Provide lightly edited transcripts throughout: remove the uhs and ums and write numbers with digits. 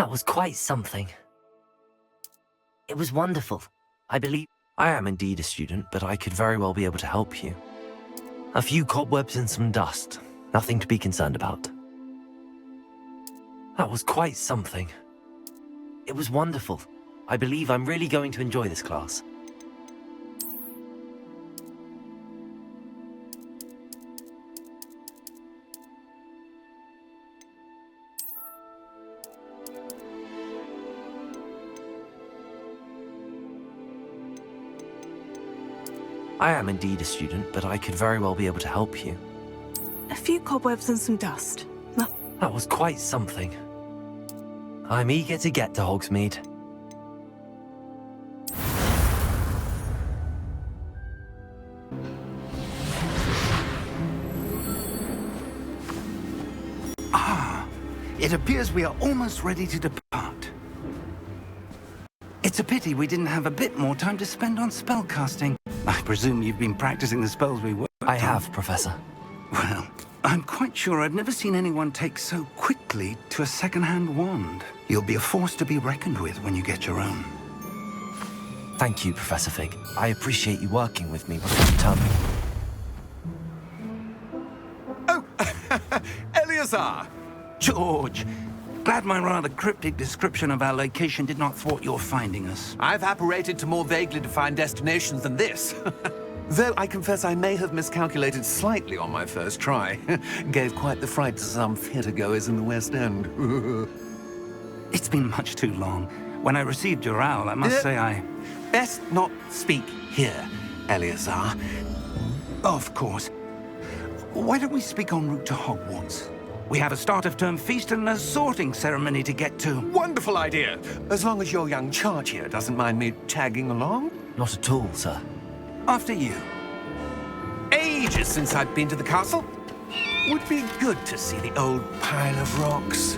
That was quite something. It was wonderful. I believe I am indeed a student, but I could very well be able to help you. A few cobwebs and some dust. Nothing to be concerned about. That was quite something. It was wonderful. I believe I'm really going to enjoy this class. I am indeed a student, but I could very well be able to help you. A few cobwebs and some dust. That was quite something. I'm eager to get to Hogsmeade. It appears we are almost ready to depart. It's a pity we didn't have a bit more time to spend on spellcasting. I presume you've been practicing the spells we worked on. I have, Professor. Well, I'm quite sure I've never seen anyone take so quickly to a second-hand wand. You'll be a force to be reckoned with when you get your own. Thank you, Professor Fig. I appreciate you working with me before you tell me. Oh, Eleazar! George, glad my rather cryptic description of our location did not thwart your finding us. I've apparated to more vaguely defined destinations than this. Though I confess I may have miscalculated slightly on my first try. Gave quite the fright to some theatre-goers in the West End. It's been much too long. When I received your owl, I must say I... Best not speak here, Eleazar. Of course. Why don't we speak en route to Hogwarts? We have a start-of-term feast and a sorting ceremony to get to. Wonderful idea! As long as your young charge here doesn't mind me tagging along. Not at all, sir. After you. Ages since I've been to the castle. Would be good to see the old pile of rocks.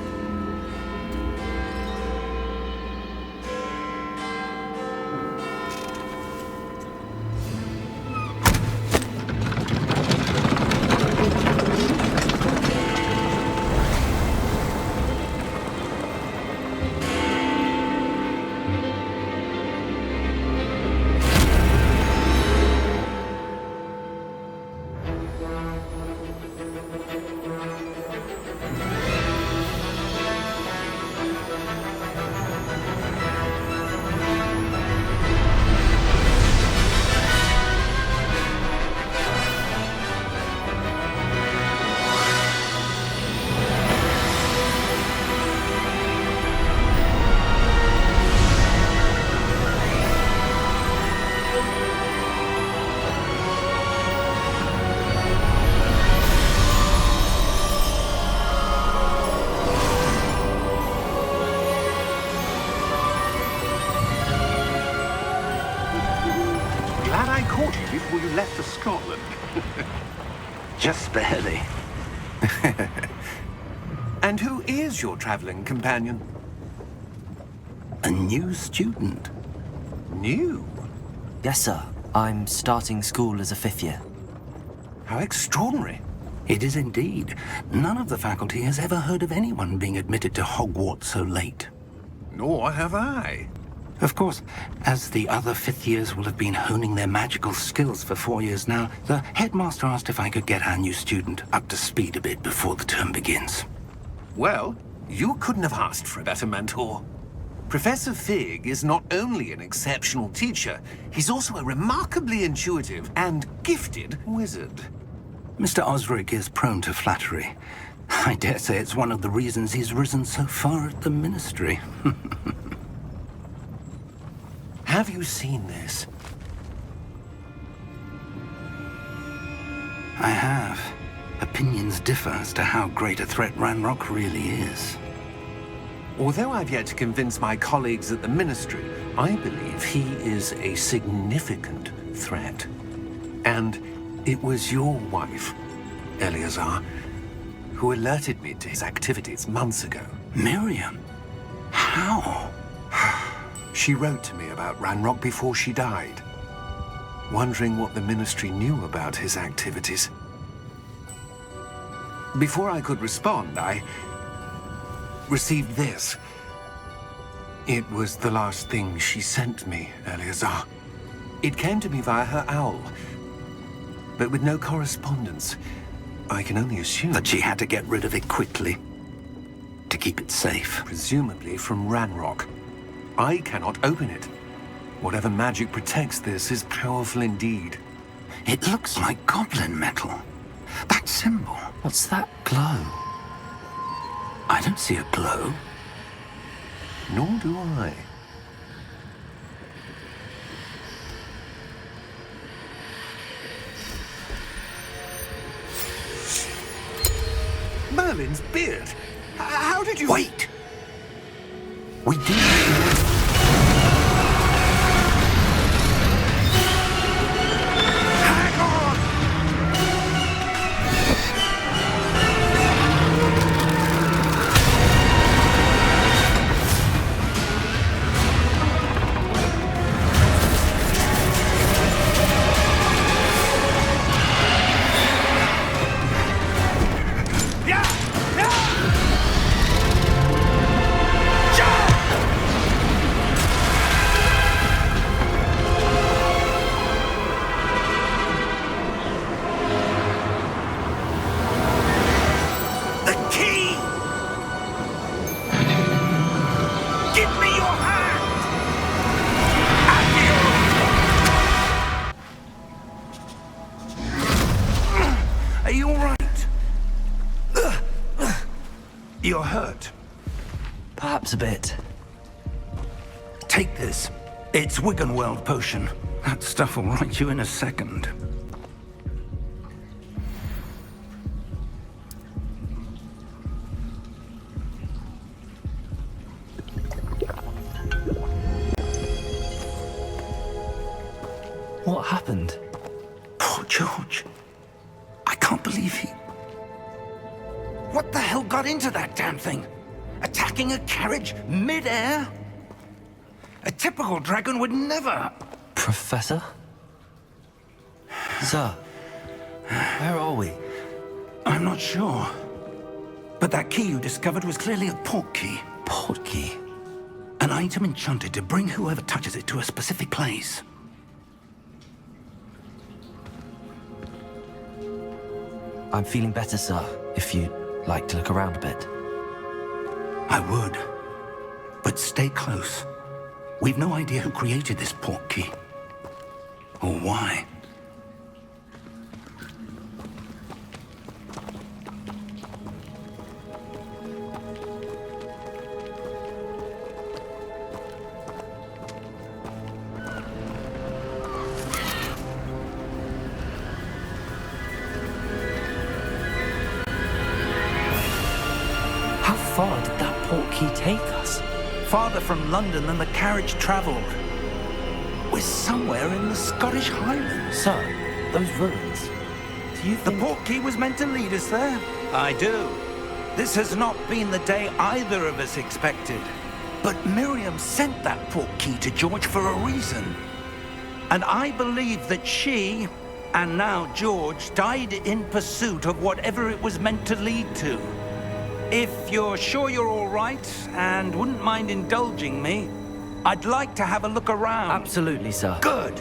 Before you left for Scotland. Just barely. And who is your traveling companion? A new student. New? Yes, sir. I'm starting school as a 5th year. How extraordinary. It is indeed. None of the faculty has ever heard of anyone being admitted to Hogwarts so late. Nor have I. Of course, as the other 5th years will have been honing their magical skills for 4 years now, the headmaster asked if I could get our new student up to speed a bit before the term begins. Well, you couldn't have asked for a better mentor. Professor Fig is not only an exceptional teacher, he's also a remarkably intuitive and gifted wizard. Mr. Osric is prone to flattery. I dare say it's one of the reasons he's risen so far at the Ministry. Have you seen this? I have. Opinions differ as to how great a threat Ranrock really is. Although I've yet to convince my colleagues at the Ministry, I believe he is a significant threat. And it was your wife, Eleazar, who alerted me to his activities months ago. Miriam? How? She wrote to me about Ranrock before she died, wondering what the Ministry knew about his activities. Before I could respond, I received this. It was the last thing she sent me, Eleazar. It came to me via her owl, but with no correspondence. I can only assume That she had to get rid of it quickly to keep it safe. presumably from Ranrock. I cannot open it. Whatever magic protects this is powerful indeed. It looks like goblin metal. That symbol. What's that glow? I don't see a glow. Nor do I. Merlin's beard! How did you... Wait! We do. Hang on! Yeah! Yeah! Jump! The key! Give me your hand! Accio! Are you all right? You're hurt. Perhaps a bit. Take this. It's Wiggenweld potion. That stuff will right you in a second. What happened? Poor George. I can't believe he... What the hell got into that damn thing? Attacking a carriage mid-air? A typical dragon would never... Professor? Sir, where are we? I'm not sure. But that key you discovered was clearly a port key. Port key. An item enchanted to bring whoever touches it to a specific place. I'm feeling better, sir, if you'd like to look around a bit. I would. But stay close. We've no idea who created this port key. Or why. How far did that port key take us? Farther from London than the carriage travelled. We're somewhere in the Scottish Highlands. Sir, those ruins. Do you The think... port key was meant to lead us there? I do. This has not been the day either of us expected. But Miriam sent that port key to George for a reason. And I believe that she, and now George, died in pursuit of whatever it was meant to lead to. If you're sure you're all right and wouldn't mind indulging me, I'd like to have a look around. Absolutely, sir. Good.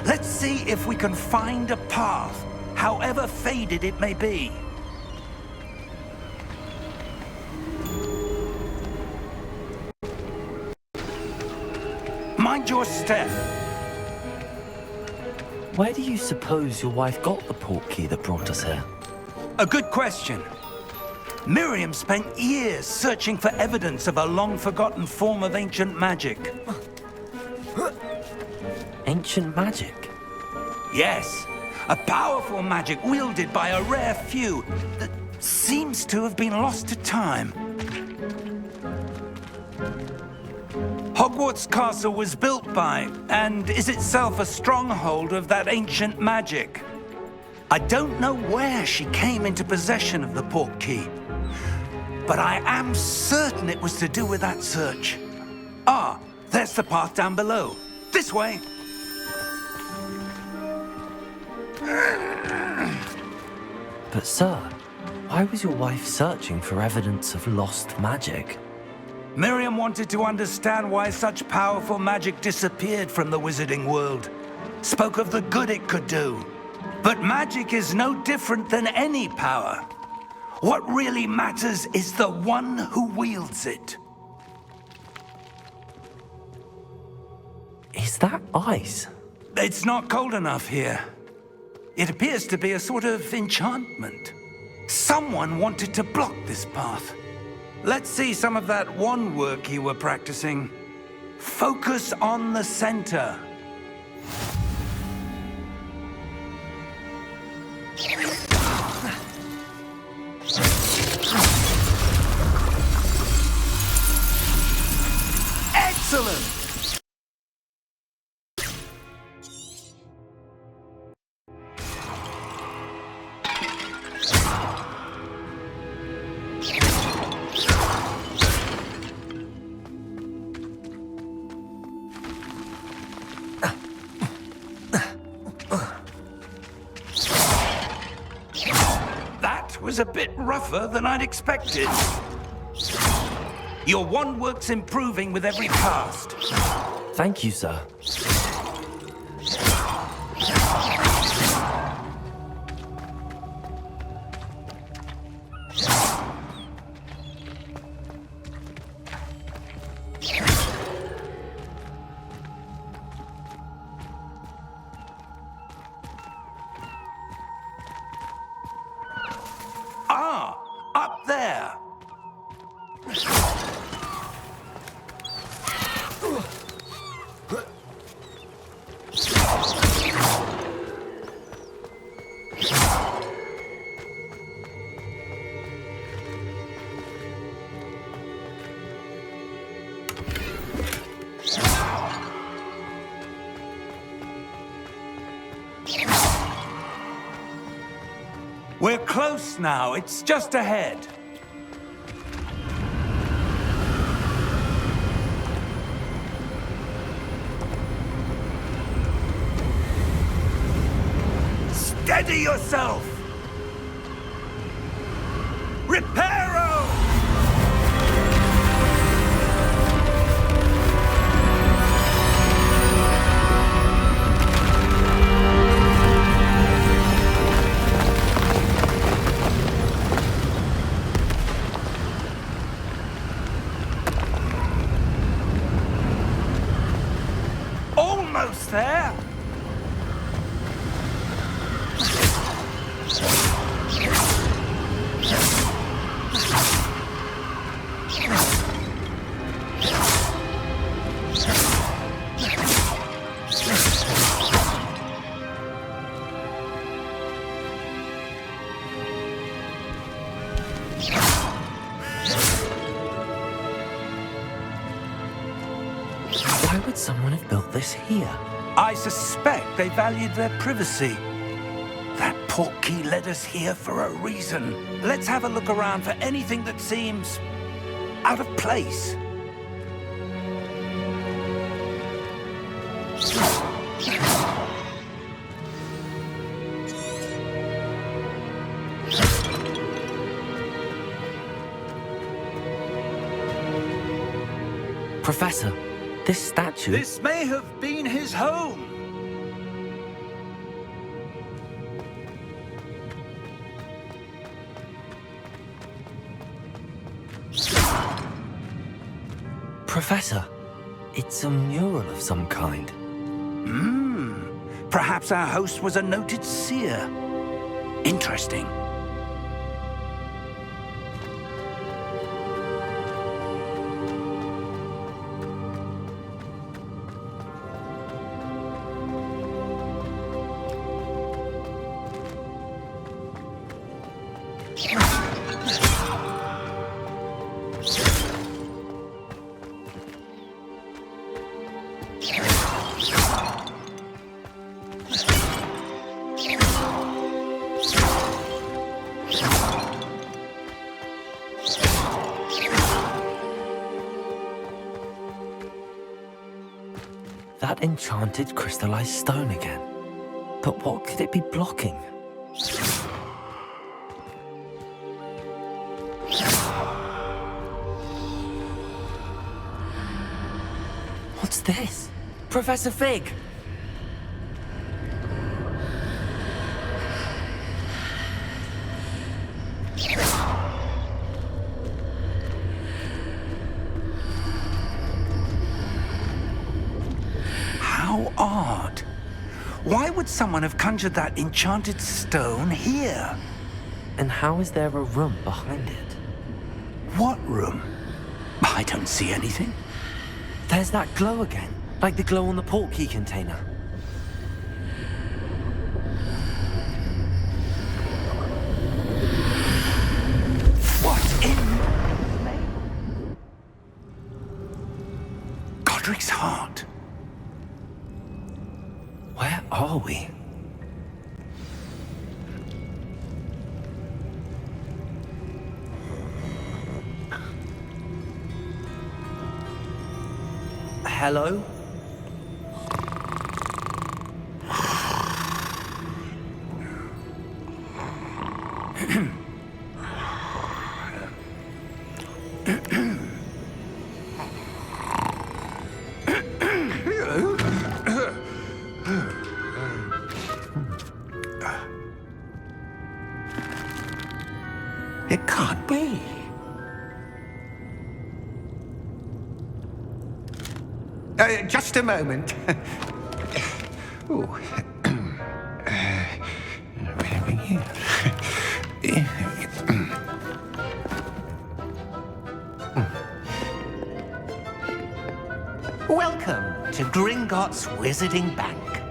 Let's see if we can find a path, however faded it may be. Mind your step. Where do you suppose your wife got the port key that brought us here? A good question. Miriam spent years searching for evidence of a long-forgotten form of ancient magic. Ancient magic? Yes, a powerful magic wielded by a rare few that seems to have been lost to time. Hogwarts Castle was built by, and is itself a stronghold of that ancient magic. I don't know where she came into possession of the port key, but I am certain it was to do with that search. Ah, there's the path down below. This way. But sir, why was your wife searching for evidence of lost magic? Miriam wanted to understand why such powerful magic disappeared from the wizarding world. Spoke of the good it could do. But magic is no different than any power. What really matters is the one who wields it. Is that ice? It's not cold enough here. It appears to be a sort of enchantment. Someone wanted to block this path. Let's see some of that wand work you were practicing. Focus on the center. Excellent! That was a bit rougher than I'd expected. Your wand work's improving with every cast. Thank you, sir. Ah, up there. We're close now. It's just ahead. Steady yourself! Reparo! Almost there! Why would someone have built this here? I suspect they valued their privacy. That portkey led us here for a reason. Let's have a look around for anything that seems out of place. Professor, this statue... This may have been his home. Professor, it's a mural of some kind. Perhaps our host was a noted seer. Interesting. That enchanted crystallized stone again. But what could it be blocking? this? Professor Fig! How odd. Why would someone have conjured that enchanted stone here? And how is there a room behind it? What room? I don't see anything. There's that glow again, like the glow on the portkey container. What in... Godric's heart. Where are we? Hello? It can't be. Just a moment. Ooh. Welcome to Gringotts Wizarding Bank.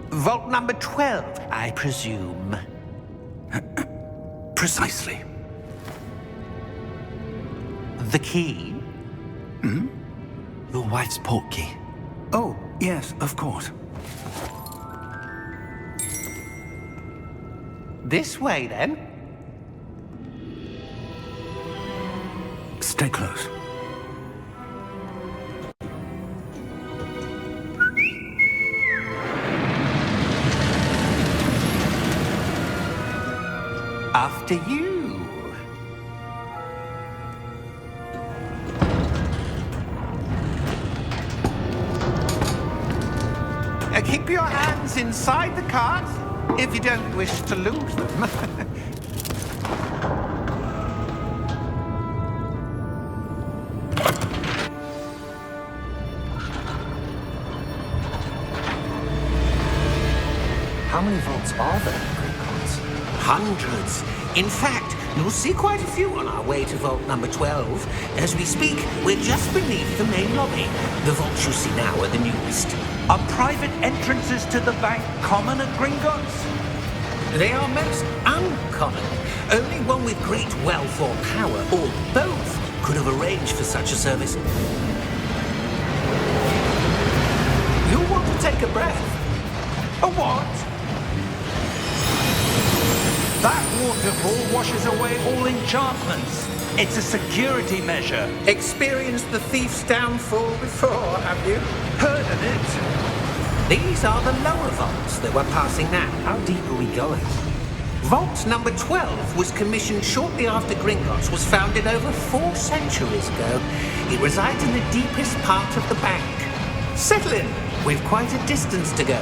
Vault number 12, I presume. Precisely. The key? Your wife's portkey. Oh, yes, of course. This way, then. Stay close. After you. Keep your hands inside the cart if you don't wish to lose them. How many vaults are there in Gringotts? Hundreds. In fact, you'll see quite a few on our way to vault number 12. As we speak, we're just beneath the main lobby. The vaults you see now are the newest. Are private entrances to the bank common at Gringotts? They are most uncommon. Only one with great wealth or power, or both, could have arranged for such a service. You'll want to take a breath. A what? That waterfall washes away all enchantments. It's a security measure. Experienced the thief's downfall before, have you? Heard of it? These are the lower vaults that we're passing now. How deep are we going? Vault number 12 was commissioned shortly after Gringotts was founded over 4 centuries ago. It resides in the deepest part of the bank. Settle in. We've quite a distance to go.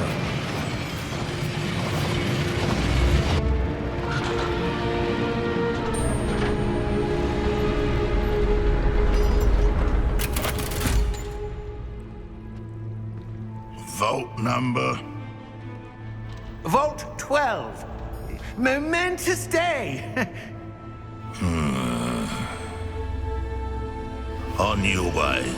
Vault number? Vault 12. Momentous day. On your way.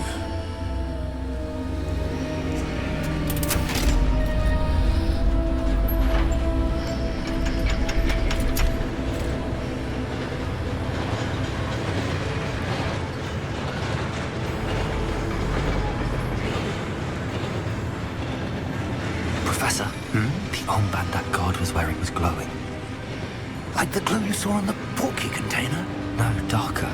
Professor, the armband that guard was wearing was glowing. Like the glow you saw on the portkey container? No, darker.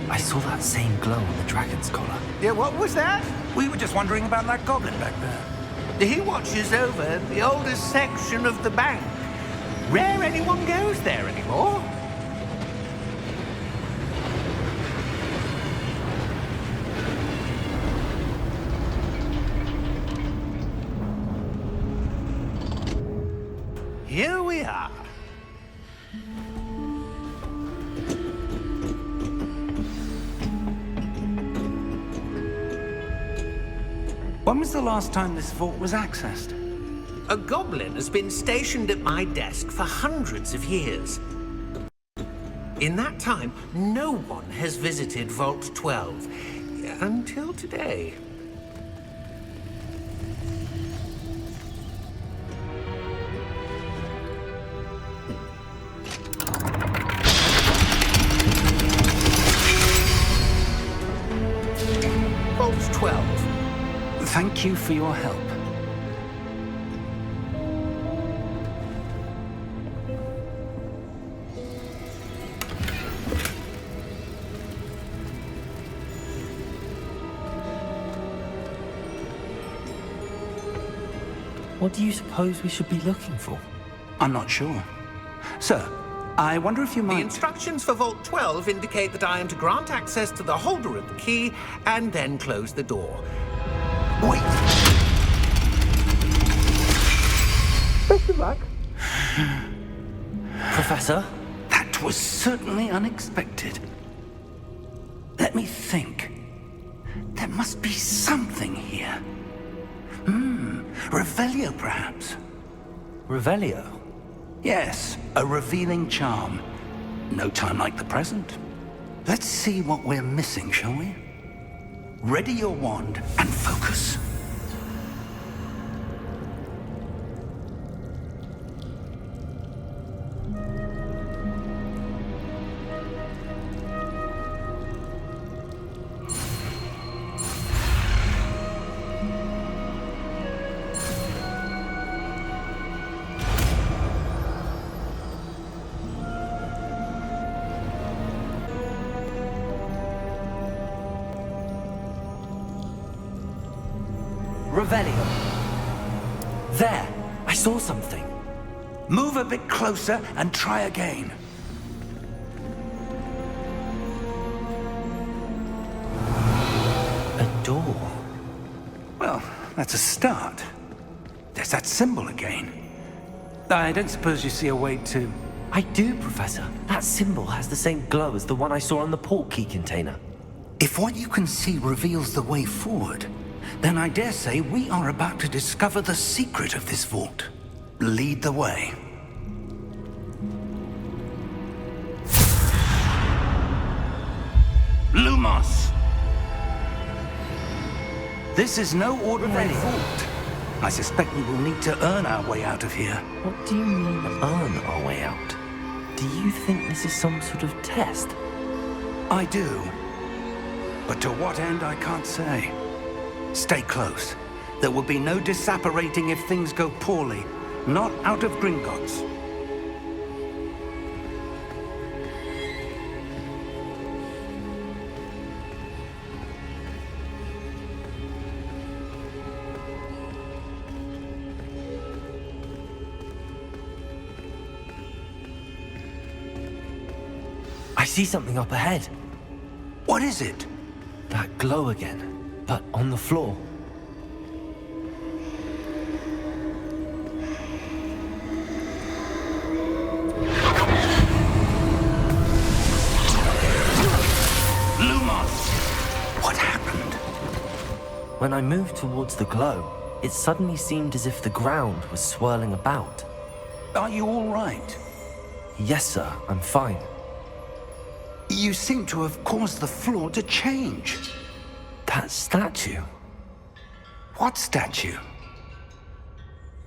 I saw that same glow on the dragon's collar. Yeah, what was that? We were just wondering about that goblin back there. He watches over the oldest section of the bank. Rare anyone goes there anymore. here we are. When was the last time this vault was accessed? A goblin has been stationed at my desk for hundreds of years. In that time, no one has visited Vault 12 until today. Vault 12. Thank you for your help. What do you suppose we should be looking for? I'm not sure. Sir, I wonder if you The might... instructions for Vault 12 indicate that I am to grant access to the holder of the key and then close the door. Wait! Best of luck. Professor? That was certainly unexpected. Let me think. There must be something here. Revelio, perhaps? Revelio? Yes, a revealing charm. No time like the present. Let's see what we're missing, shall we? Ready your wand and focus. Revelio. There! I saw something. Move a bit closer and try again. A door. Well, that's a start. There's that symbol again. I don't suppose you see a way to... I do, Professor. That symbol has the same glow as the one I saw on the port key container. If what you can see reveals the way forward, then I dare say we are about to discover the secret of this vault. Lead the way. Lumos! This is no ordinary vault. I suspect we will need to earn our way out of here. What do you mean, earn our way out? Do you think this is some sort of test? I do. But to what end, I can't say. Stay close. There will be no disapparating if things go poorly. Not out of Gringotts. I see something up ahead. What is it? That glow again, but on the floor. Lumos! What happened? When I moved towards the glow, it suddenly seemed as if the ground was swirling about. Are you all right? Yes, sir, I'm fine. You seem to have caused the floor to change. That statue. What statue?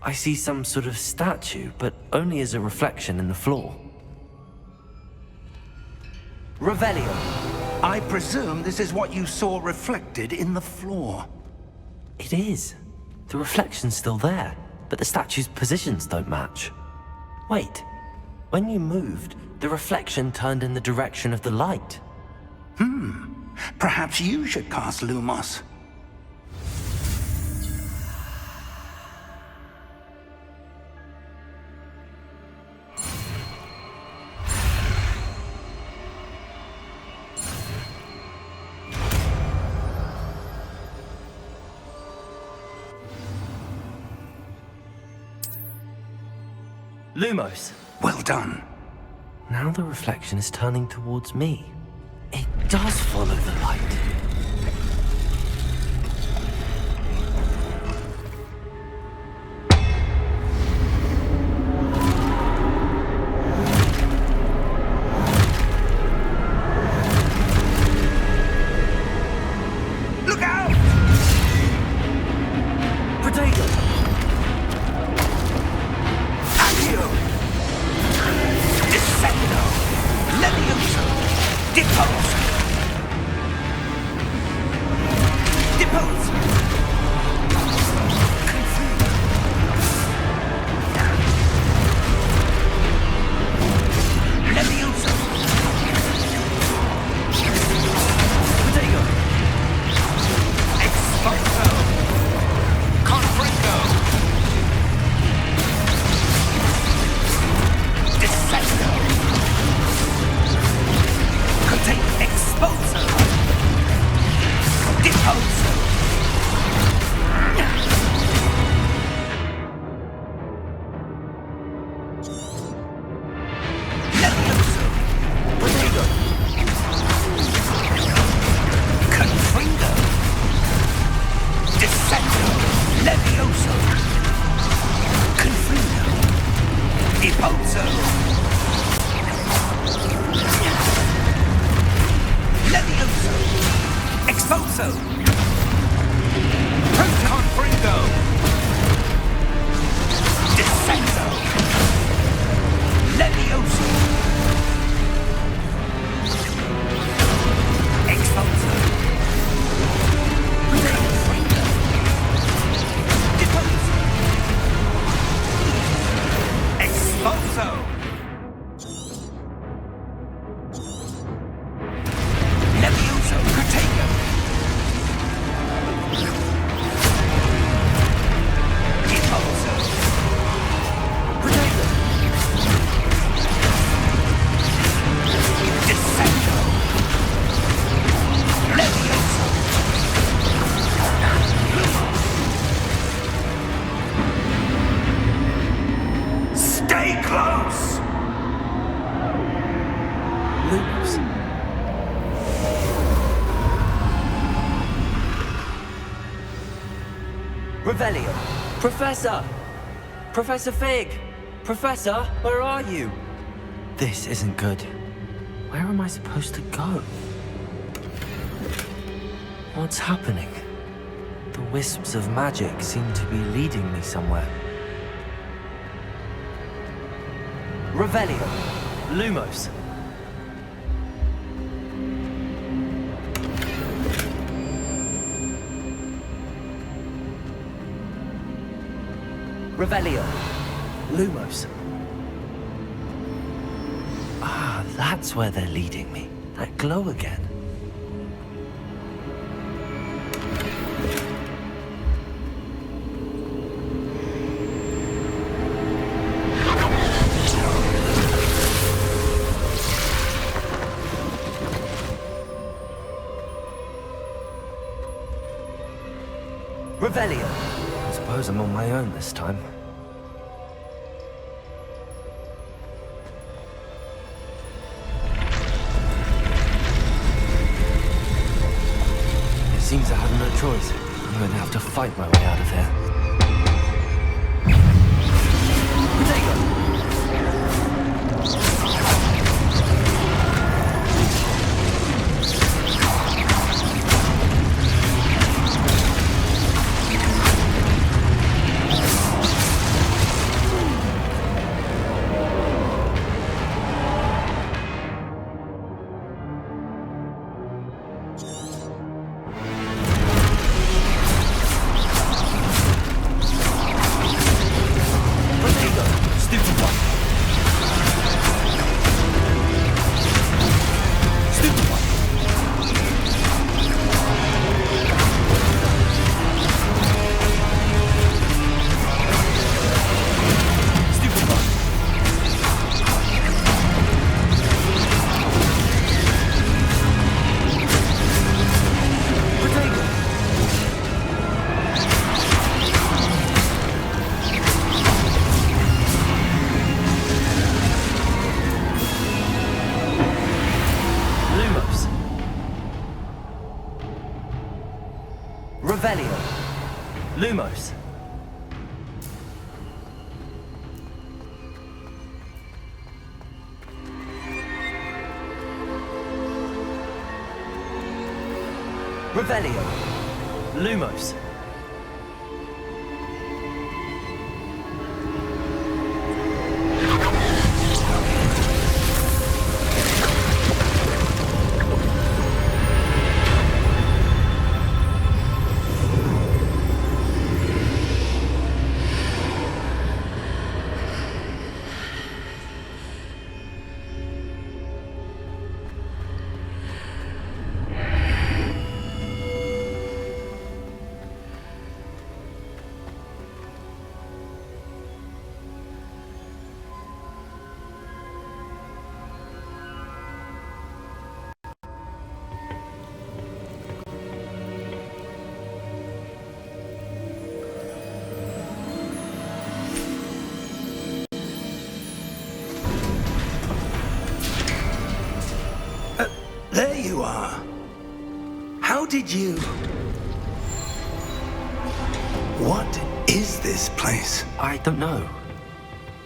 I see some sort of statue, but only as a reflection in the floor. Revelio. I presume this is what you saw reflected in the floor. It is. The reflection's still there, but the statue's positions don't match. Wait. When you moved, the reflection turned in the direction of the light. Perhaps you should cast Lumos. Lumos. Well done. Now the reflection is turning towards me. It does follow the light. Look out! Potato! Accio! Descendo! Levioso! Depose! Depose! Levioso! Potato! Expulso! Confringo! Descendo! Contain expulso! Deposo! Levioso! Potato! Confringo! Descendo! Levioso! Confringo! Deposo! Levioso! Expulso! Confringo! Descendo! Levioso! Expulso! Confringo! Deposo! Expulso! Levioso! Protego! Deposo! Potato! Descendo! Levioso! Stay close! Lumos. Revelio! Professor! Professor Fig! Professor, where are you? This isn't good. Where am I supposed to go? What's happening? The wisps of magic seem to be leading me somewhere. Revelio! Lumos! Revelio! Lumos! Ah, that's where they're leading me. That glow again. Revelio! I suppose I'm on my own this time. It seems I have no choice. I'm going to have to fight my way out of here. Potato! Lumos. Revelio. Lumos. There you are. How did you... What is this place? I don't know.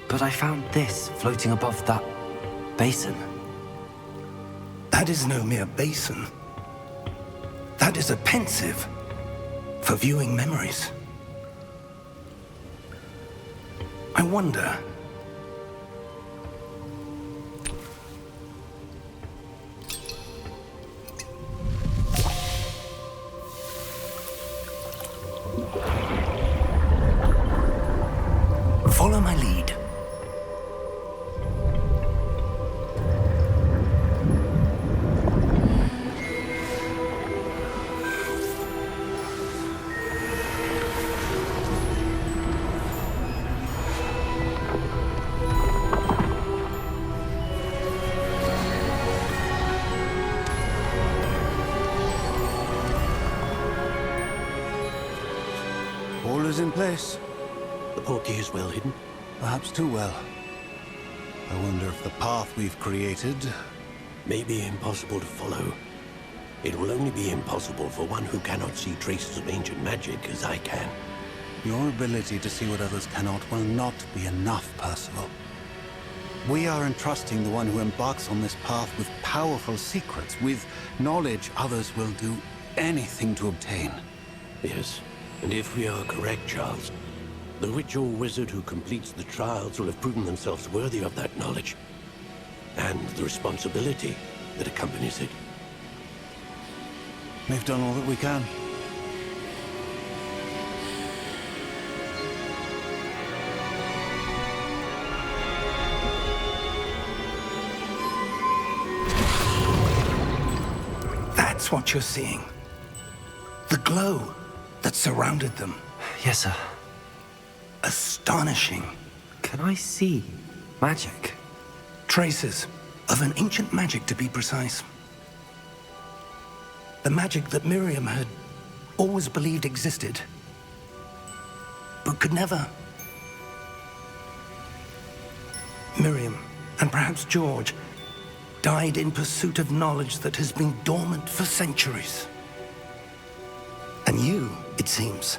But I found this floating above that basin. That is no mere basin. That is a pensive for viewing memories. I wonder... Follow my lead. All is in place. The portkey is well hidden. Perhaps too well. I wonder if the path we've created... May be impossible to follow. It will only be impossible for one who cannot see traces of ancient magic as I can. Your ability to see what others cannot will not be enough, Percival. We are entrusting the one who embarks on this path with powerful secrets, with knowledge others will do anything to obtain. Yes, and if we are correct, Charles, the witch or wizard who completes the trials will have proven themselves worthy of that knowledge, and the responsibility that accompanies it. We've done all that we can. That's what you're seeing. The glow that surrounded them. Yes, sir. Astonishing. Can I see magic? Traces of an ancient magic, to be precise. The magic that Miriam had always believed existed, but could never. Miriam, and perhaps George, died in pursuit of knowledge that has been dormant for centuries. And you, it seems,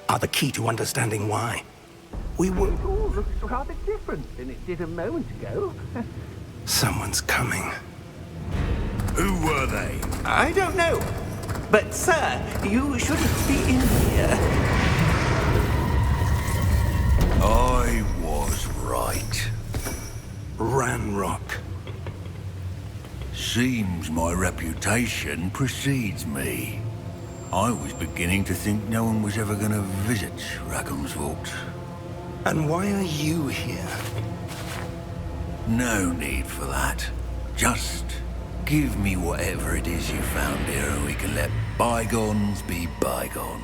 are the key to understanding why. We were... It all looks rather different than it did a moment ago. Someone's coming. Who were they? I don't know. But, sir, you shouldn't be in here. I was right. Ranrock. Seems my reputation precedes me. I was beginning to think no one was ever going to visit Rackham's Vault. And why are you here? No need for that. Just give me whatever it is you found here and we can let bygones be bygones.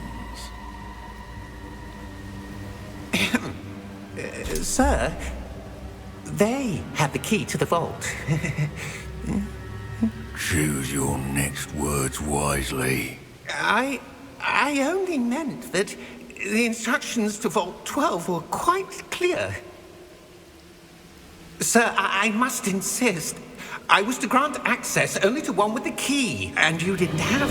Sir, they have the key to the vault. Choose your next words wisely. I only meant that the instructions to Vault 12 were quite clear. Sir, I must insist. I was to grant access only to one with the key, and you didn't have...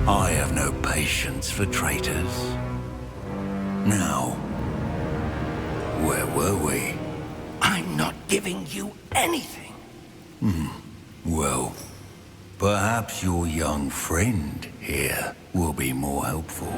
I have no patience for traitors. Now, where were we? I'm not giving you anything. Well, perhaps your young friend here will be more helpful.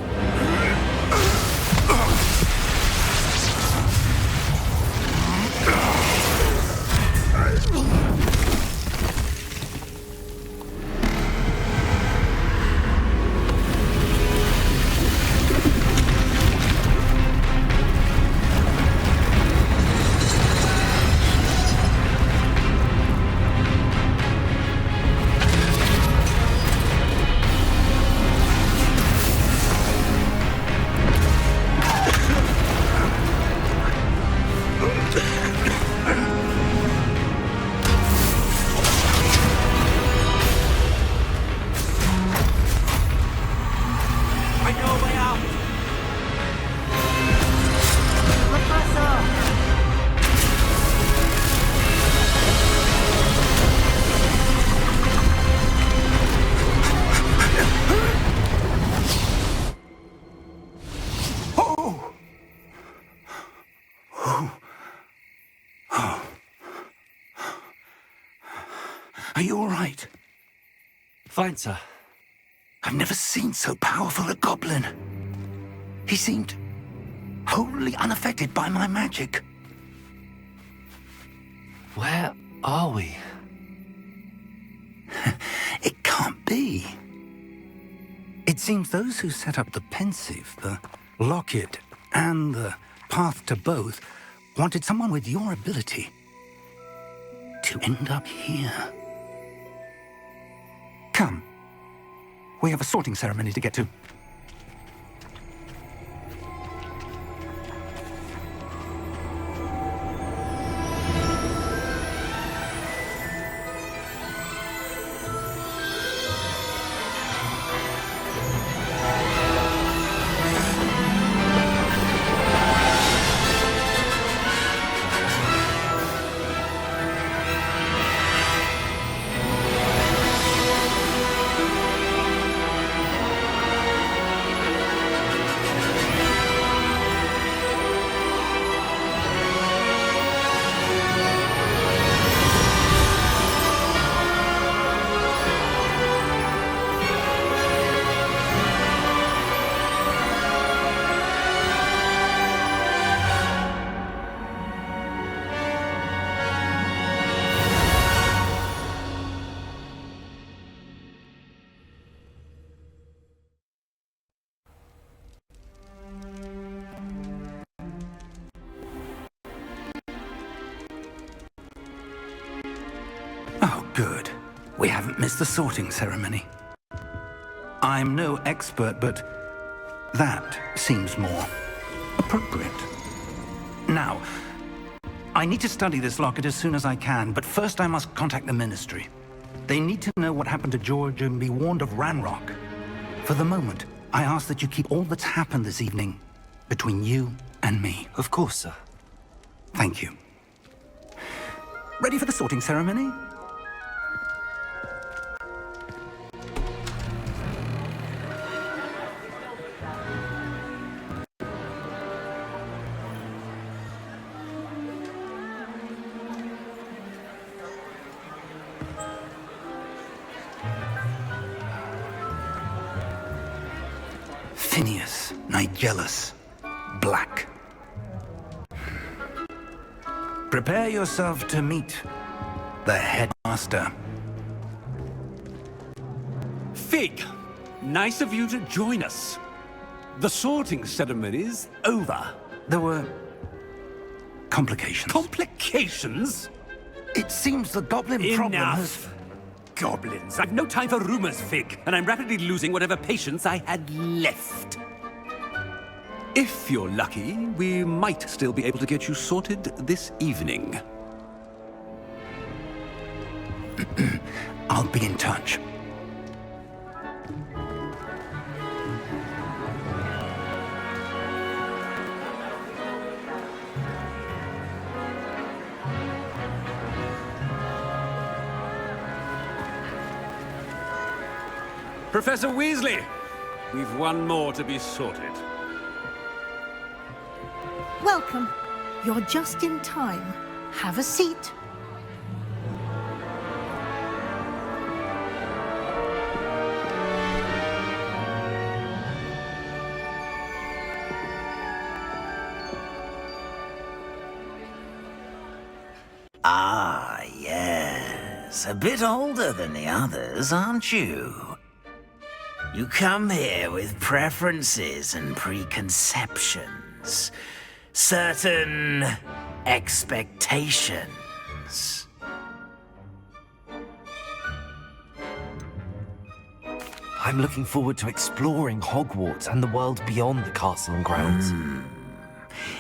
Are you all right? Fine, sir. I've never seen so powerful a goblin. He seemed wholly unaffected by my magic. Where are we? It can't be. It seems those who set up the pensive, the locket, and the path to both wanted someone with your ability to end up here. Come. We have a sorting ceremony to get to. Oh, good. We haven't missed the sorting ceremony. I'm no expert, but that seems more appropriate. Now, I need to study this locket as soon as I can, but first I must contact the Ministry. They need to know what happened to George and be warned of Ranrock. For the moment, I ask that you keep all that's happened this evening between you and me. Of course, sir. Thank you. Ready for the sorting ceremony? Phineas, Nigellus, Black. Prepare yourself to meet the headmaster. Fig, nice of you to join us. The sorting ceremony's over. There were complications. Complications? It seems the goblin problem has... Enough. Goblins. I've no time for rumors, Fig, and I'm rapidly losing whatever patience I had left. If you're lucky, we might still be able to get you sorted this evening. I'll be in touch. Professor Weasley, We've one more to be sorted. Welcome. You're just in time. Have a seat. Ah, yes. A bit older than the others, aren't you? You come here with preferences and preconceptions. Certain expectations. I'm looking forward to exploring Hogwarts and the world beyond the castle and grounds.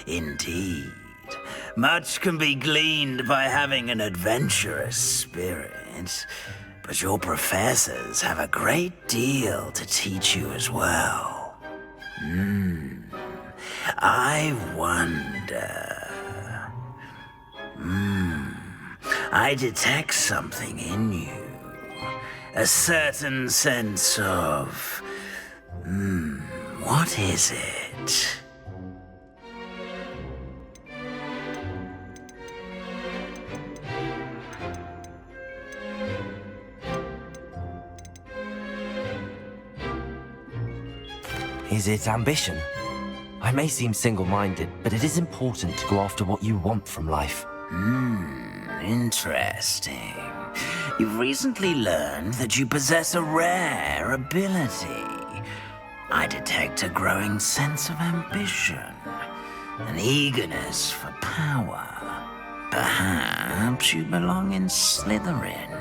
Indeed. Much can be gleaned by having an adventurous spirit, but your professors have a great deal to teach you as well. I wonder... I detect something in you. A certain sense of... what is it? Is it ambition? I may seem single-minded, but it is important to go after what you want from life. Interesting. You've recently learned that you possess a rare ability. I detect a growing sense of ambition, an eagerness for power. Perhaps you belong in Slytherin.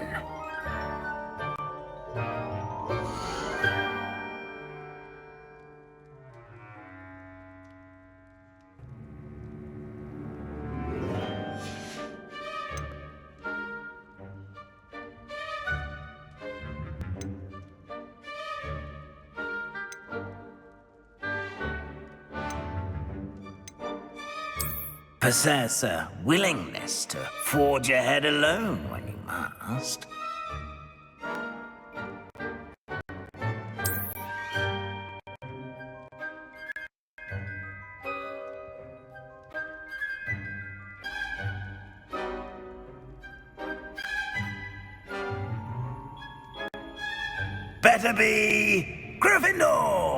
Possess a willingness to forge ahead alone when you must. Better be Gryffindor!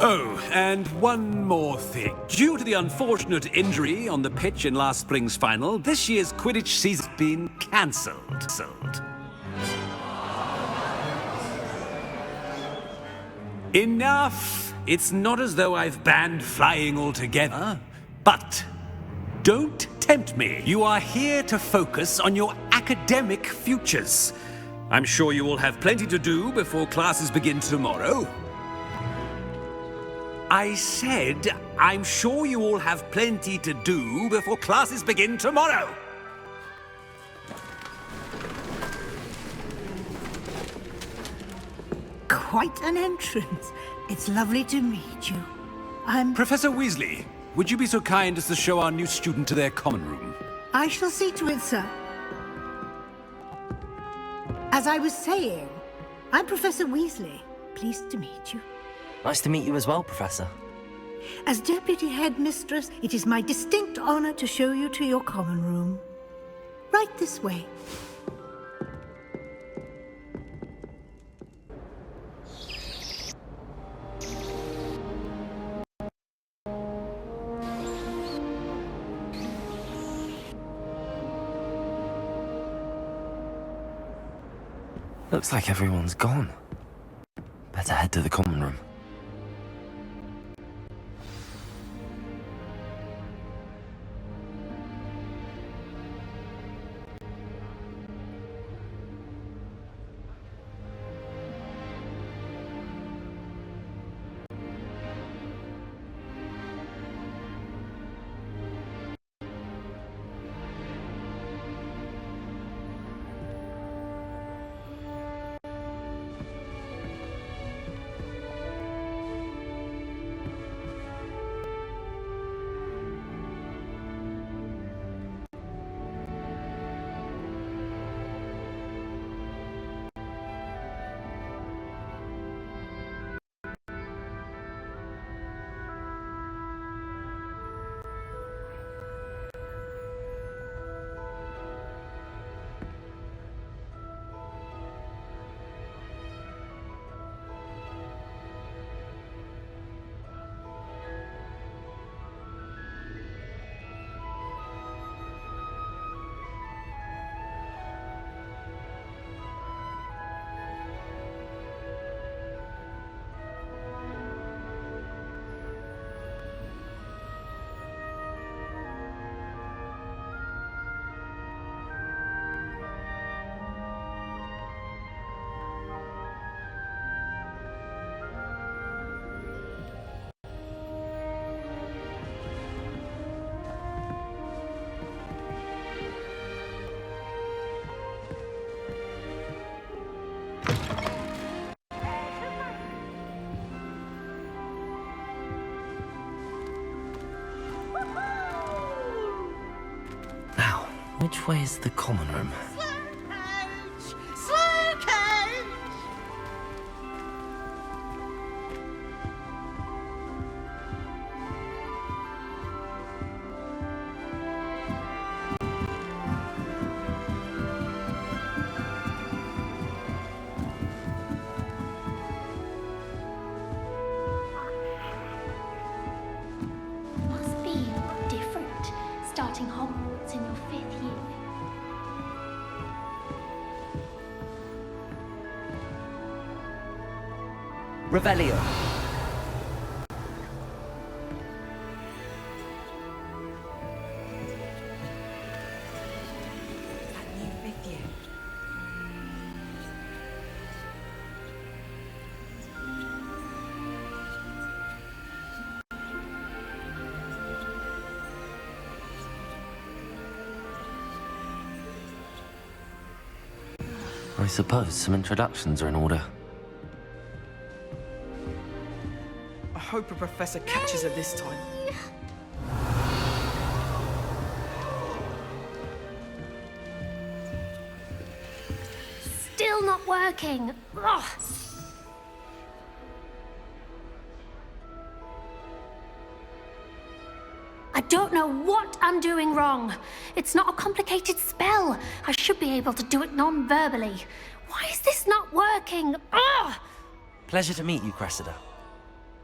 Oh, and one more thing. Due to the unfortunate injury on the pitch in last spring's final, this year's Quidditch season's been cancelled. Enough! It's not as though I've banned flying altogether, but don't tempt me. You are here to focus on your academic futures. I'm sure you will have plenty to do before classes begin tomorrow. I said, I'm sure you all have plenty to do before classes begin tomorrow. Quite an entrance. It's lovely to meet you. I'm... Professor Weasley, would you be so kind as to show our new student to their common room? I shall see to it, sir. As I was saying, I'm Professor Weasley. Pleased to meet you. Nice to meet you as well, Professor. As Deputy Headmistress, it is my distinct honor to show you to your common room. Right this way. Looks like everyone's gone. Better head to the common room. Which way is the common room? Slow coach! Must be different, starting Hogwarts in your 5th year. Revelio. That new 5th year. I suppose some introductions are in order. I hope a professor catches her this time. Still not working. Ugh. I don't know what I'm doing wrong. It's not a complicated spell. I should be able to do it non-verbally. Why is this not working? Ugh! Pleasure to meet you, Cressida.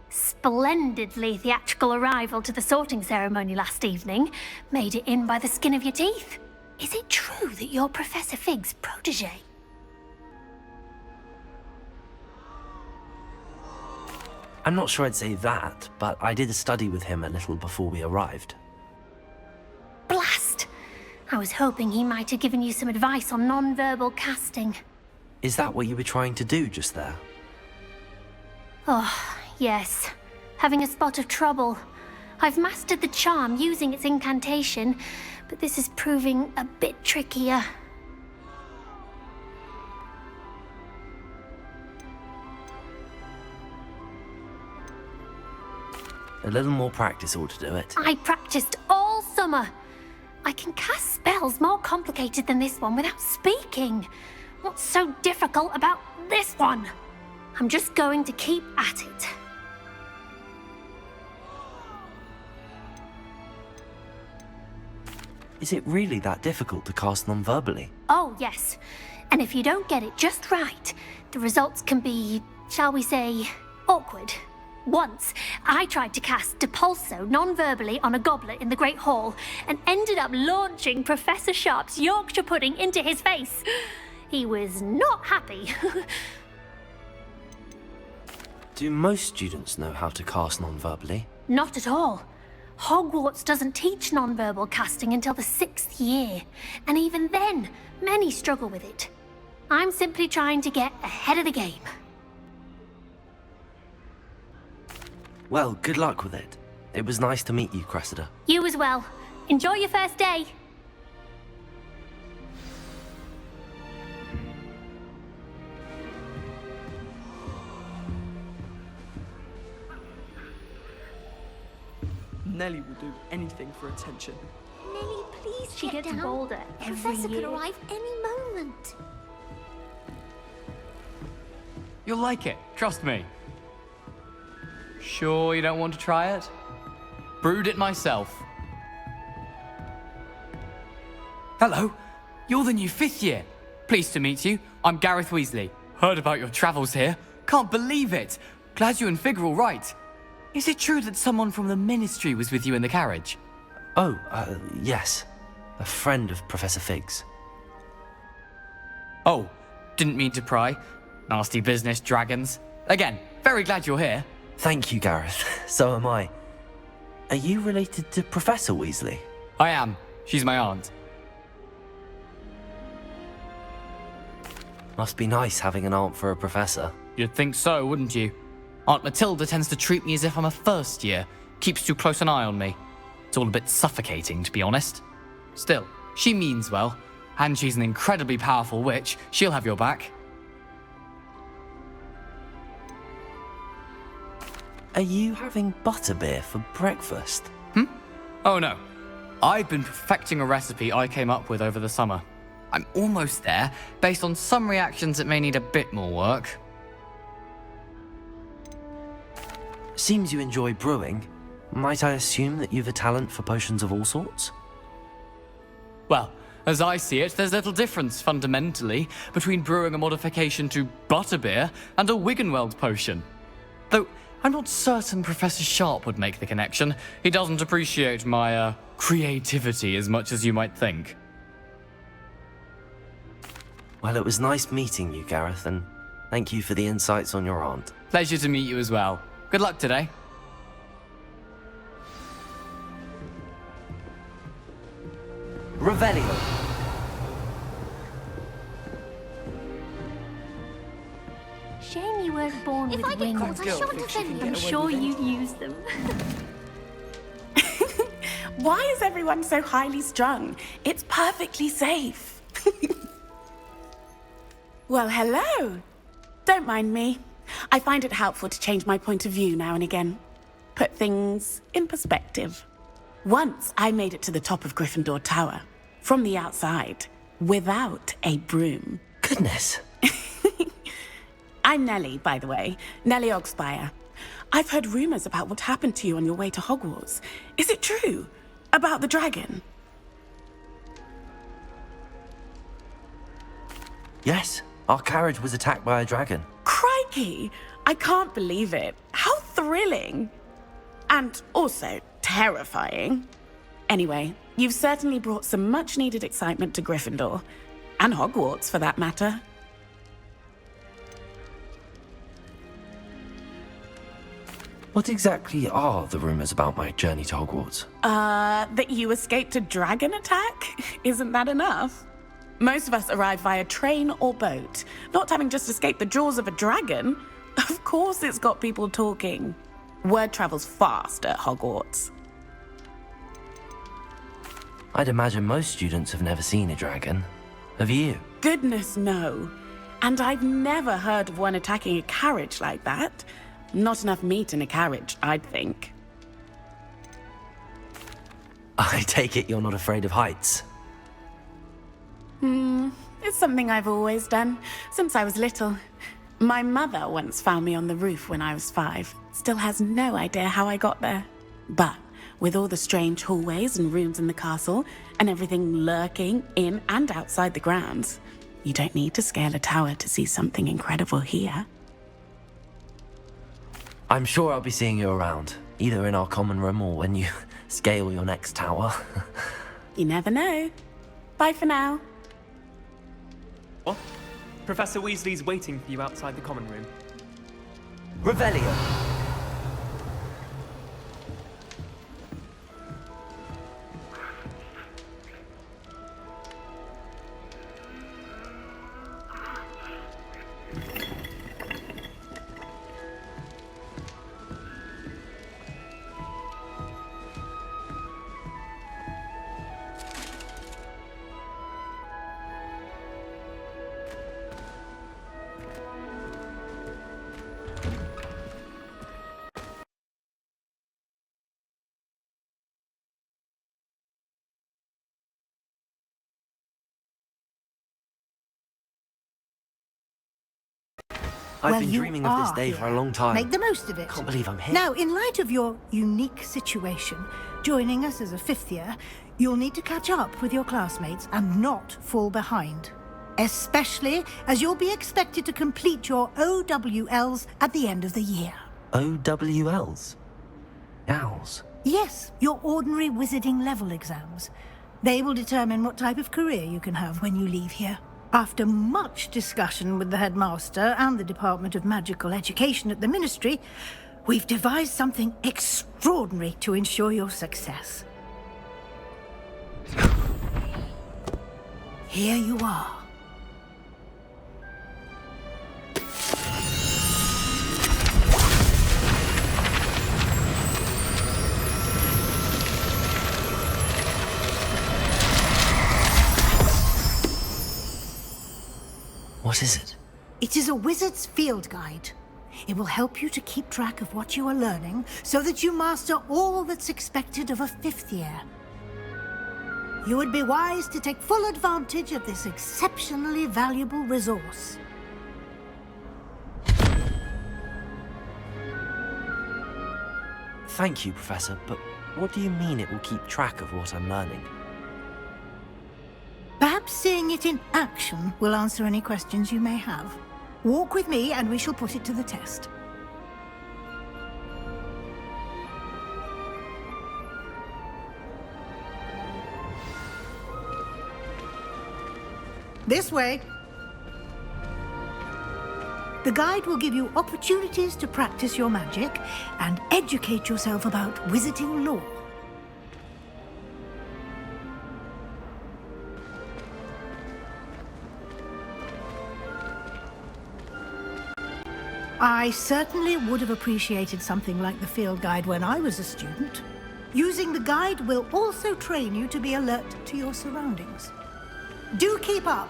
Splendidly theatrical arrival to the sorting ceremony last evening. Made it in by the skin of your teeth. Is it true that you're Professor Fig's protege? I'm not sure I'd say that, but I did study with him a little before we arrived. Blast! I was hoping he might have given you some advice on non-verbal casting. Is that what you were trying to do just there? Oh, yes. Having a spot of trouble. I've mastered the charm using its incantation, but this is proving a bit trickier. A little more practice ought to do it. I practiced all summer. I can cast spells more complicated than this one without speaking. What's so difficult about this one? I'm just going to keep at it. Is it really that difficult to cast non-verbally? Oh, yes. And if you don't get it just right, the results can be, shall we say, awkward. Once, I tried to cast Depulso non-verbally on a goblet in the Great Hall and ended up launching Professor Sharp's Yorkshire pudding into his face. He was not happy. Do most students know how to cast non-verbally? Not at all. Hogwarts doesn't teach non-verbal casting until the 6th year, and even then, many struggle with it. I'm simply trying to get ahead of the game. Well, good luck with it. It was nice to meet you, Cressida. You as well. Enjoy your first day. Nellie will do anything for attention. Nellie, please She get gets down. bolder every Professor year. could arrive any moment. You'll like it, trust me. Sure you don't want to try it? Brewed it myself. Hello, you're the new 5th year. Pleased to meet you. I'm Gareth Weasley. Heard about your travels here. Can't believe it. Glad you and Fig are all right. Is it true that someone from the Ministry was with you in the carriage? Oh, yes. A friend of Professor Fig's. Oh, didn't mean to pry. Nasty business, dragons. Again, very glad you're here. Thank you, Gareth. So am I. Are you related to Professor Weasley? I am. She's my aunt. Must be nice having an aunt for a professor. You'd think so, wouldn't you? Aunt Matilda tends to treat me as if I'm a first year. Keeps too close an eye on me. It's all a bit suffocating, to be honest. Still, she means well. And she's an incredibly powerful witch. She'll have your back. Are you having butterbeer for breakfast? Oh no. I've been perfecting a recipe I came up with over the summer. I'm almost there. Based on some reactions, it may need a bit more work. Seems you enjoy brewing. Might I assume that you've a talent for potions of all sorts? Well, as I see it, there's little difference, fundamentally, between brewing a modification to butterbeer and a Wiggenweld potion. Though, I'm not certain Professor Sharp would make the connection. He doesn't appreciate my, creativity as much as you might think. Well, it was nice meeting you, Gareth, and thank you for the insights on your aunt. Pleasure to meet you as well. Good luck today. Revelio. Shame you weren't born with wings. I shan't offend you. I'm sure you'd use them. Why is everyone so highly strung? It's perfectly safe. Well, hello. Don't mind me. I find it helpful to change my point of view now and again. Put things in perspective. Once I made it to the top of Gryffindor Tower, from the outside, without a broom. Goodness. I'm Nellie, by the way. Nellie Ogspire. I've heard rumors about what happened to you on your way to Hogwarts. Is it true? About the dragon? Yes, our carriage was attacked by a dragon. Crikey! I can't believe it. How thrilling! And also terrifying. Anyway, you've certainly brought some much-needed excitement to Gryffindor. And Hogwarts, for that matter. What exactly are the rumors about my journey to Hogwarts? That you escaped a dragon attack? Isn't that enough? Most of us arrive via train or boat. Not having just escaped the jaws of a dragon, of course it's got people talking. Word travels fast at Hogwarts. I'd imagine most students have never seen a dragon. Have you? Goodness, no. And I've never heard of one attacking a carriage like that. Not enough meat in a carriage, I'd think. I take it you're not afraid of heights. It's something I've always done, since I was little. My mother once found me on the roof when I was 5. Still has no idea how I got there. But with all the strange hallways and rooms in the castle, and everything lurking in and outside the grounds, you don't need to scale a tower to see something incredible here. I'm sure I'll be seeing you around, either in our common room or when you scale your next tower. You never know. Bye for now. What? Professor Weasley's waiting for you outside the common room. Revelio. I've been dreaming of this day for a long time. Make the most of it. Can't believe I'm here. Now, in light of your unique situation, joining us as a 5th year, you'll need to catch up with your classmates and not fall behind. Especially as you'll be expected to complete your OWLs at the end of the year. OWLs? Owls? Yes, your ordinary wizarding level exams. They will determine what type of career you can have when you leave here. After much discussion with the headmaster and the Department of Magical Education at the Ministry, we've devised something extraordinary to ensure your success. Here you are. What is it? It is a wizard's field guide. It will help you to keep track of what you are learning so that you master all that's expected of a 5th year. you would be wise to take full advantage of this exceptionally valuable resource. Thank you, Professor, but what do you mean it will keep track of what I'm learning? Perhaps seeing it in action will answer any questions you may have. Walk with me and we shall put it to the test. This way. The guide will give you opportunities to practice your magic and educate yourself about wizarding lore. I certainly would have appreciated something like the field guide when I was a student. Using the guide will also train you to be alert to your surroundings. Do keep up!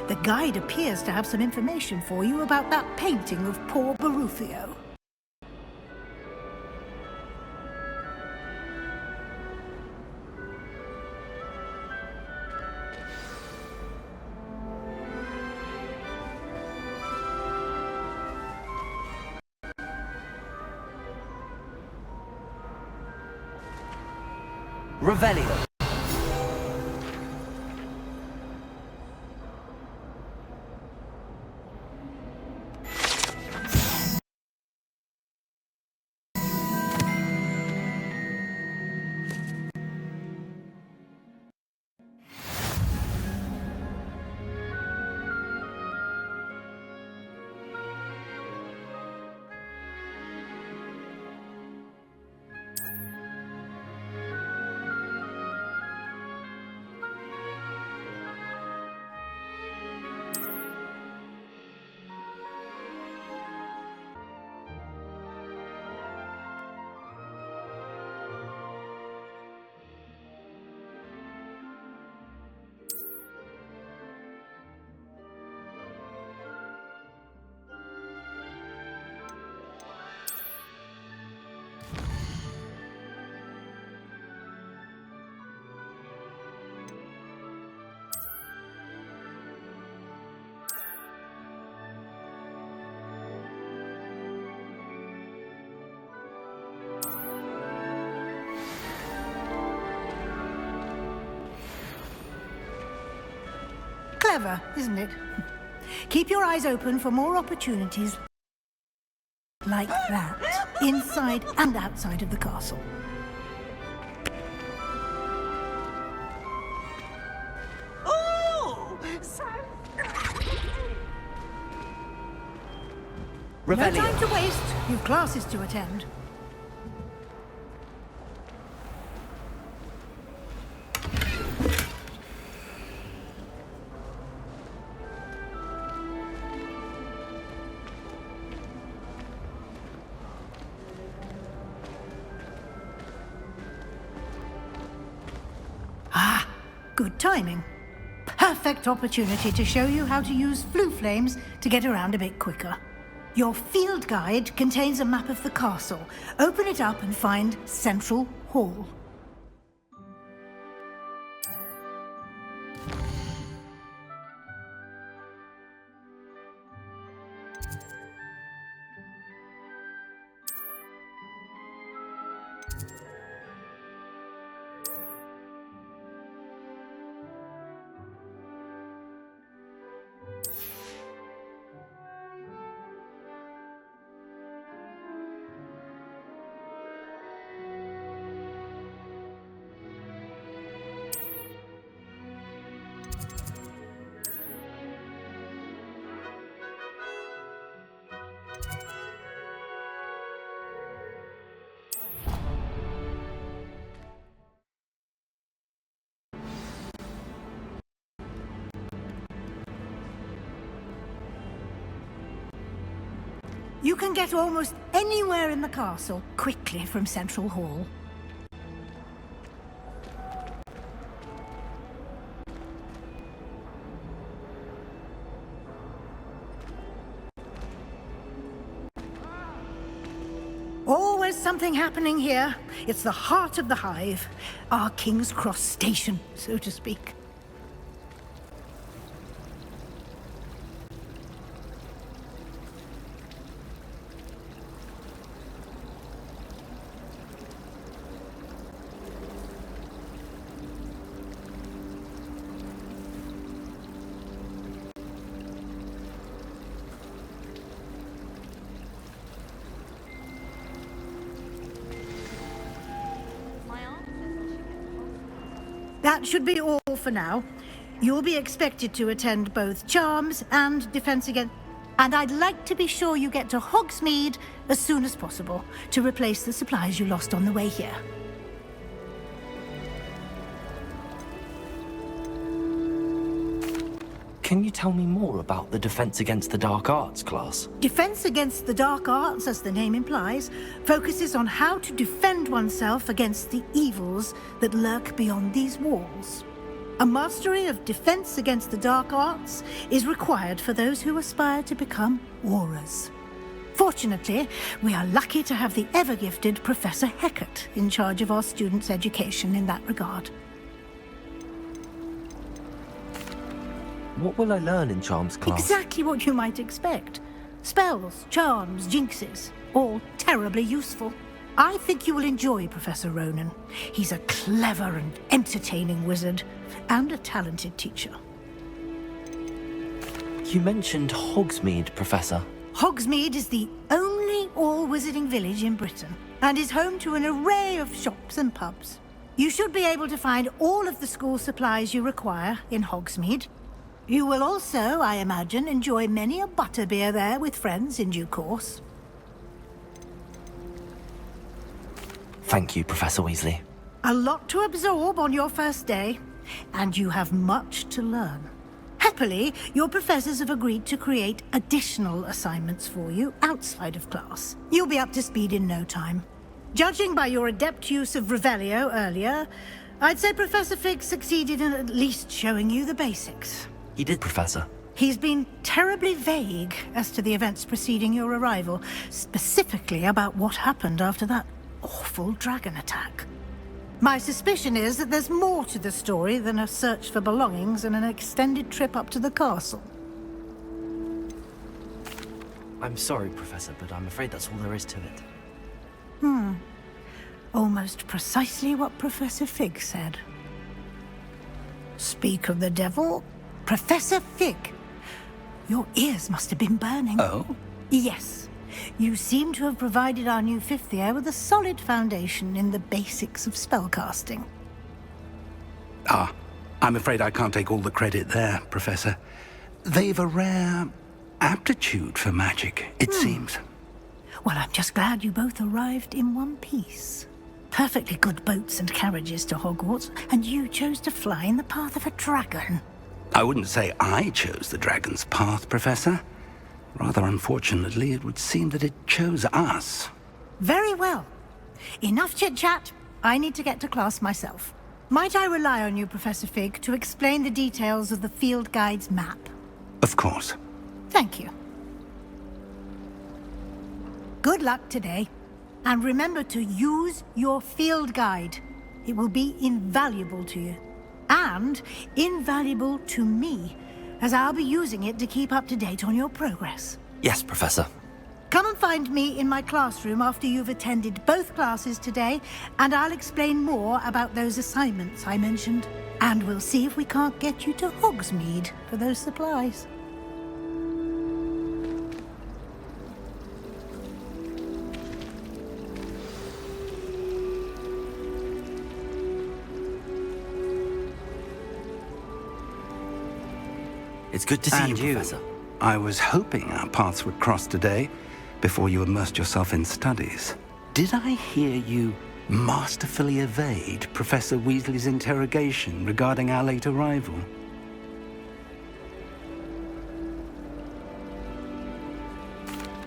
The guide appears to have some information for you about that painting of poor Baruthio. Revelio. Clever, isn't it? Keep your eyes open for more opportunities like that, inside and outside of the castle. Oh! No time to waste. You've classes to attend. Good timing. Perfect opportunity to show you how to use flue flames to get around a bit quicker. Your field guide contains a map of the castle. Open it up and find Central Hall. You can get almost anywhere in the castle quickly from Central Hall. Always something happening here. It's the heart of the hive. Our King's Cross station, so to speak. That should be all for now. You'll be expected to attend both Charms and Defense Against... And I'd like to be sure you get to Hogsmeade as soon as possible to replace the supplies you lost on the way here. Can you tell me more about the Defense Against the Dark Arts class? Defense Against the Dark Arts, as the name implies, focuses on how to defend oneself against the evils that lurk beyond these walls. A mastery of Defense Against the Dark Arts is required for those who aspire to become Aurors. Fortunately, we are lucky to have the ever-gifted Professor Hecat in charge of our students' education in that regard. What will I learn in Charms class? Exactly what you might expect. Spells, charms, jinxes, all terribly useful. I think you will enjoy Professor Ronan. He's a clever and entertaining wizard, and a talented teacher. You mentioned Hogsmeade, Professor. Hogsmeade is the only all-wizarding village in Britain, and is home to an array of shops and pubs. You should be able to find all of the school supplies you require in Hogsmeade. You will also, I imagine, enjoy many a butterbeer there with friends in due course. Thank you, Professor Weasley. A lot to absorb on your first day, and you have much to learn. Happily, your professors have agreed to create additional assignments for you outside of class. You'll be up to speed in no time. Judging by your adept use of Revelio earlier, I'd say Professor Fig succeeded in at least showing you the basics. He did, Professor. He's been terribly vague as to the events preceding your arrival, specifically about what happened after that awful dragon attack. My suspicion is that there's more to the story than a search for belongings and an extended trip up to the castle. I'm sorry, Professor, but I'm afraid that's all there is to it. Almost precisely what Professor Fig said. Speak of the devil, Professor Fig. Your ears must have been burning. Oh? Yes. You seem to have provided our new fifth year with a solid foundation in the basics of spellcasting. I'm afraid I can't take all the credit there, Professor. They've a rare aptitude for magic, it seems. Well, I'm just glad you both arrived in one piece. Perfectly good boats and carriages to Hogwarts, and you chose to fly in the path of a dragon. I wouldn't say I chose the dragon's path, Professor. Rather unfortunately, it would seem that it chose us. Very well. Enough chit-chat. I need to get to class myself. Might I rely on you, Professor Fig, to explain the details of the field guide's map? Of course. Thank you. Good luck today. And remember to use your field guide. It will be invaluable to you. And invaluable to me, as I'll be using it to keep up to date on your progress. Yes, Professor. Come and find me in my classroom after you've attended both classes today, and I'll explain more about those assignments I mentioned. And we'll see if we can't get you to Hogsmeade for those supplies. It's good to see you, Professor. I was hoping our paths would cross today, before you immersed yourself in studies. Did I hear you masterfully evade Professor Weasley's interrogation regarding our late arrival?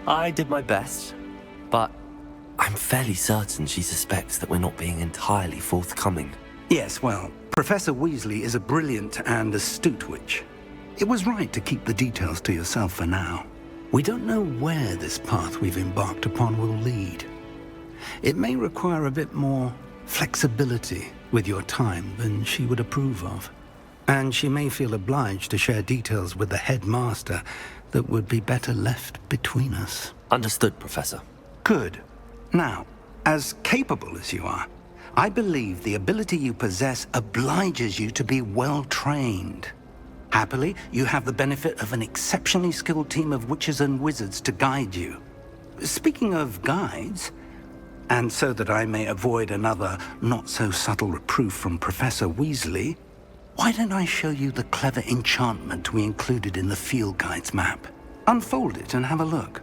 I did my best, but I'm fairly certain she suspects that we're not being entirely forthcoming. Yes, well, Professor Weasley is a brilliant and astute witch. It was right to keep the details to yourself for now. We don't know where this path we've embarked upon will lead. It may require a bit more flexibility with your time than she would approve of. And she may feel obliged to share details with the headmaster that would be better left between us. Understood, Professor. Good. Now, as capable as you are, I believe the ability you possess obliges you to be well trained. Happily, you have the benefit of an exceptionally skilled team of witches and wizards to guide you. Speaking of guides, and so that I may avoid another not-so-subtle reproof from Professor Weasley, why don't I show you the clever enchantment we included in the field guide's map? Unfold it and have a look.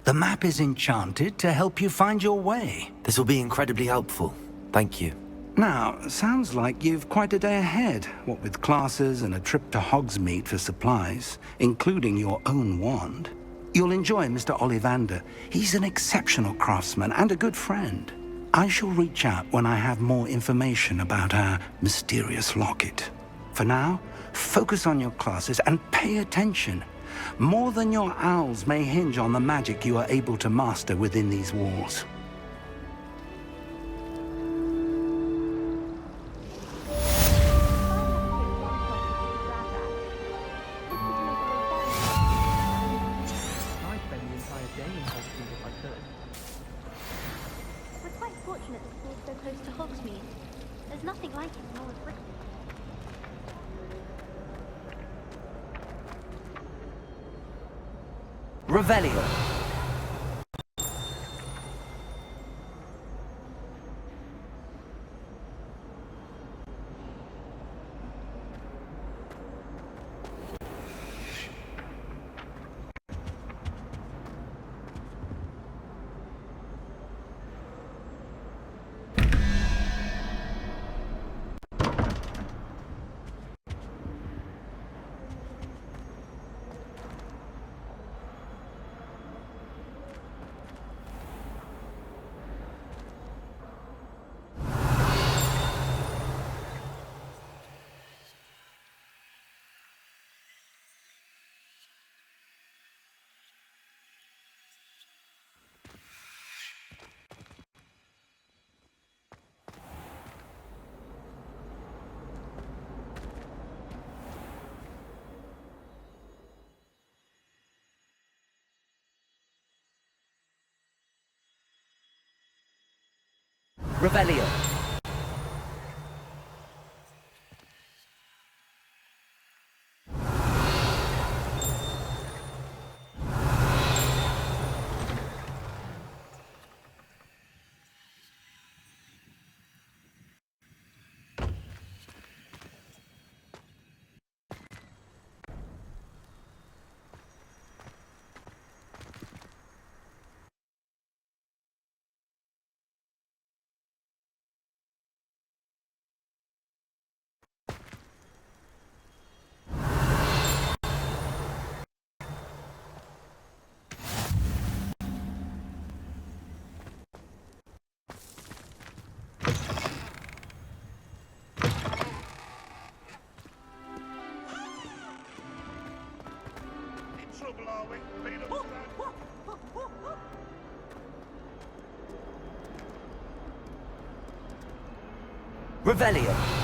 The map is enchanted to help you find your way. This will be incredibly helpful. Thank you. Now, sounds like you've quite a day ahead, what with classes and a trip to Hogsmeade for supplies, including your own wand. You'll enjoy Mr. Ollivander. He's an exceptional craftsman and a good friend. I shall reach out when I have more information about our mysterious locket. For now, focus on your classes and pay attention. More than your owls may hinge on the magic you are able to master within these walls. We're quite fortunate that we're so close to Hogsmeade. There's nothing like it in all of Britain. Revelio. Revelio. Revelio.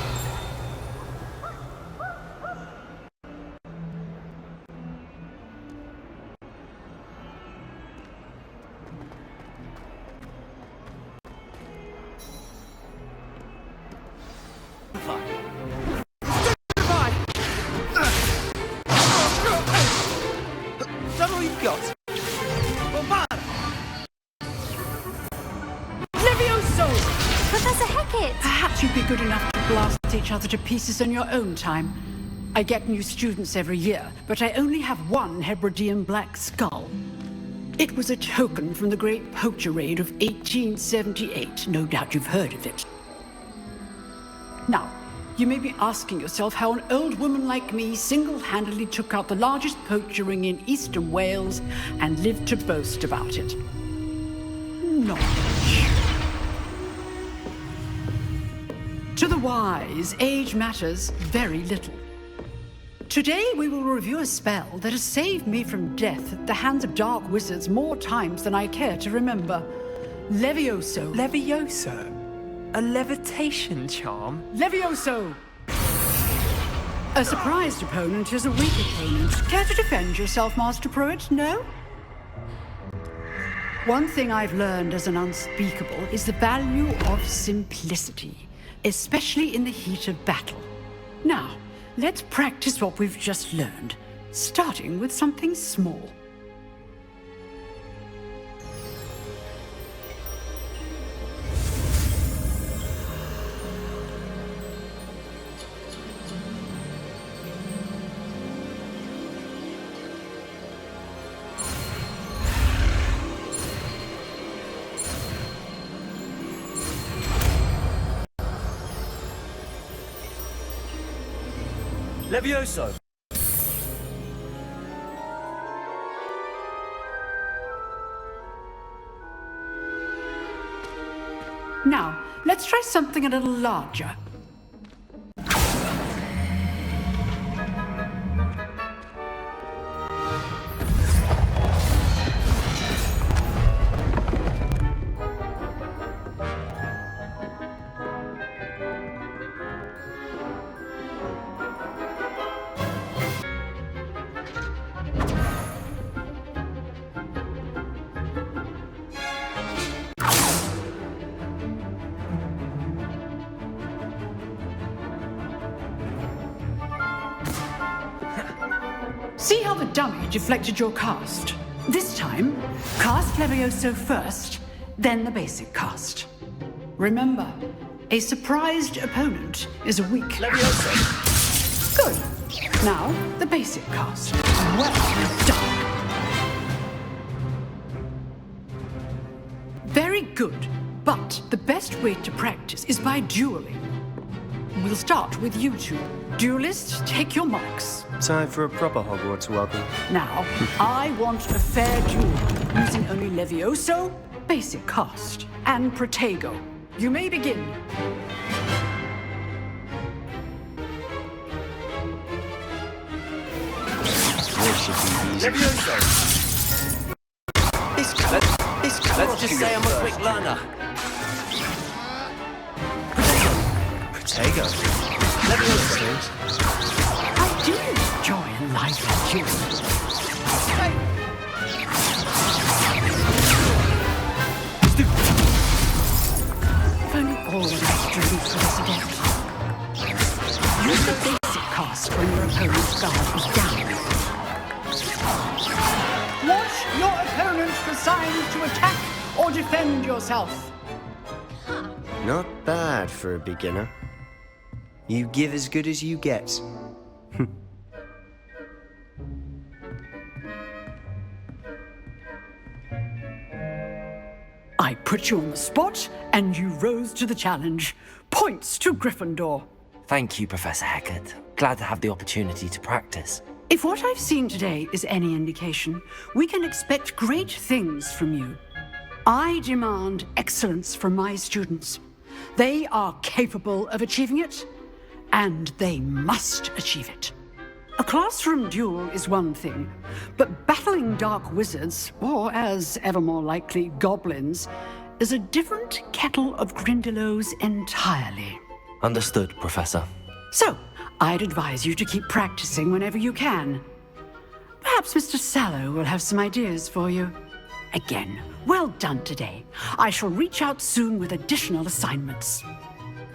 all you've got? Levioso! Professor Hackett! Perhaps you'd be good enough to blast each other to pieces in your own time. I get new students every year, but I only have one Hebridean black skull. It was a token from the Great Poacher Raid of 1878. No doubt you've heard of it. Now, you may be asking yourself how an old woman like me single-handedly took out the largest poacher ring in eastern Wales and lived to boast about it. Knowledge. To the wise, age matters very little. Today we will review a spell that has saved me from death at the hands of dark wizards more times than I care to remember. Levioso. Levioso? A levitation charm? Levioso! A surprised opponent is a weak opponent. Care to defend yourself, Master Pruitt? No? One thing I've learned as an unspeakable is the value of simplicity, especially in the heat of battle. Now, let's practice what we've just learned, starting with something small. Levioso! Now, let's try something a little larger. See how the dummy deflected your cast? This time, cast Levioso first, then the basic cast. Remember, a surprised opponent is a weak Levioso. Good. Now, the basic cast. Well done. Very good, but the best way to practice is by dueling. We'll start with you two. Duelists, take your marks. Time for a proper Hogwarts welcome. Now, I want a fair duel, using only Levioso, basic cast, and Protego. You may begin. Levioso! Let's just say I'm a quick learner. Protego. Levioso. I do enjoy a lively duel. If only all of my students were this adept. Use the basic cast when your opponent's guard is down. Watch your opponent for signs to attack or defend yourself. Not bad for a beginner. You give as good as you get. I put you on the spot, and you rose to the challenge. Points to Gryffindor. Thank you, Professor Hackett. Glad to have the opportunity to practice. If what I've seen today is any indication, we can expect great things from you. I demand excellence from my students. They are capable of achieving it, and they must achieve it. A classroom duel is one thing, but battling dark wizards, or as ever more likely, goblins, is a different kettle of Grindylows entirely. Understood, Professor. So, I'd advise you to keep practicing whenever you can. Perhaps Mr. Sallow will have some ideas for you. Again, well done today. I shall reach out soon with additional assignments.